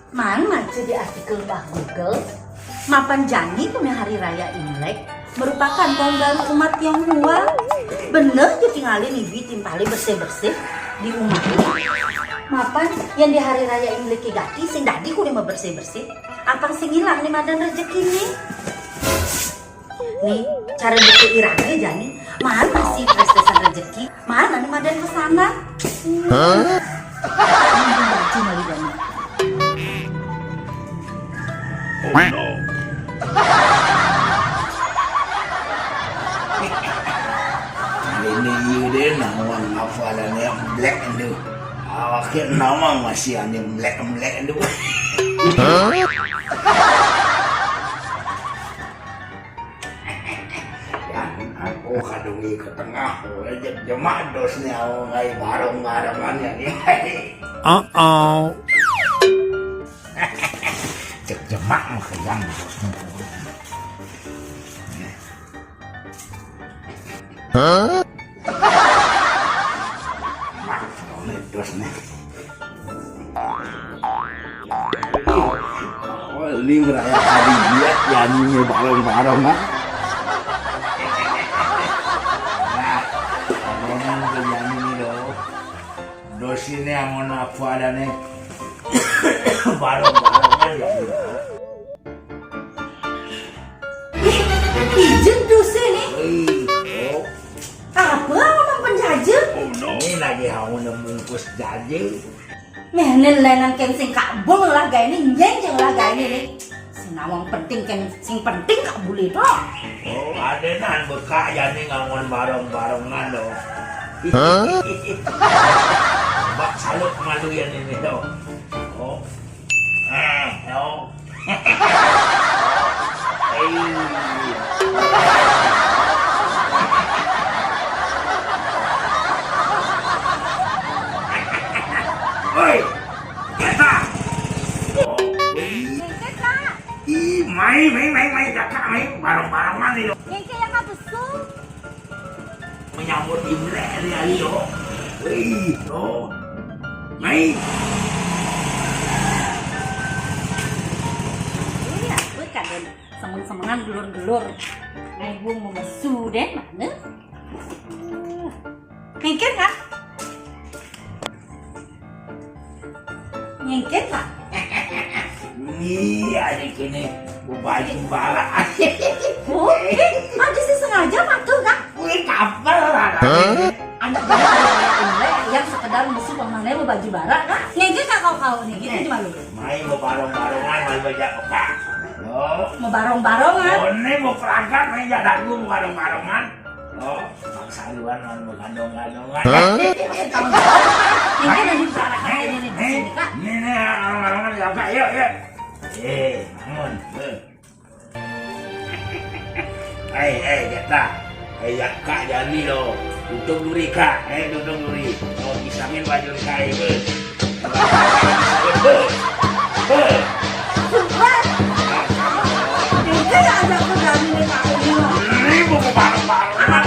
Mana di artikel Mbah Google, mapan janji punya hari raya Imlek merupakan tahun baru umat Tionghoa. Bener tuh tinggalin ibi timpali bersih-bersih di rumah. Mapan yang di hari raya Imlek gati sing dadi kudu mah bersih-bersih. Apa sing hilang nih madan rezeki nih? Nih, cara buku irangnya jani, mana sih prestasi rezeki? Mana nih madan kesana? Baju mali jani. Oh no. Ini yaudah nawang hafalannya black itu. Awaknya nawang masih ada black itu. Dan aku kadungi ke tengah, jemaah dosnya awalnya bareng-barengannya nih. Cek jemaah mau kejang dosnya. Dos nih. Oh, liur raya tadi dia nyanyi bareng-bareng kan? Nah, nyanyi nih loh. Dos ini yang mau apa ada nih? Bareng-barengan ya. Ijen dosa nih. Oh. Apa ngomong penjajah? Ini lagi mau membungkus jaje. Menen lenan ken sing kabul lah gaya ini nyenjeng lah gaya ini nih. Sing nawang penting ken sing penting kabul itu. Oh, ada nan bekak jadi ngangon bareng-barengan loh. Bak salut malu yang ini loh. Oh. Oh. Oi, kita. Oh, mai, kakak mai, bareng-barengan nih loh. Yang kayak apa tuh? Menyambut Imlek hari loh. Wih, oh, mai. Iya, gue kan semeng-semengan gelur-gelur. Nah, gue mau mesu deh, mana? Ngengket kan? Ngengket kan? Iya, adik ini baju balak. Oke, aja sih sengaja patuh kan? Wih, kapal lah. Anak banyak Imlek yang sekedar mesu pemanai mau baju barak kan? Ngengket kan kau nih, gitu cuma lu. Mai mau bareng-barengan, mau baca apa? Oh, Mau barong-barongan. ini mau perangkat, mai jadak gue mau bareng-barengan. Oh, bangsa luar mau gandong-gandongan. Masih tanggung jawab. Ini udah dibicarakan ini di sini kak. Ini bareng-barengan ya kak, yuk. Bangun. Kita. Ya kak jadi loh. Duduk duri kak, duduk duri. Mau pisangin baju kak, Sumpah. Ini ada kerjaan ini kak. ini mau bareng-barengan.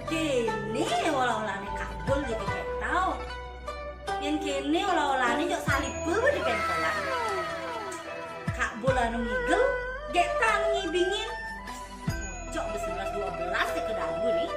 Kini olah-olahnya kabul jadi ketau. Yang kini olah-olahnya jok salib beber di pentolan. Kak bola ngigel, geta ngibingin. Jok 11-12 ya ke dagu nih.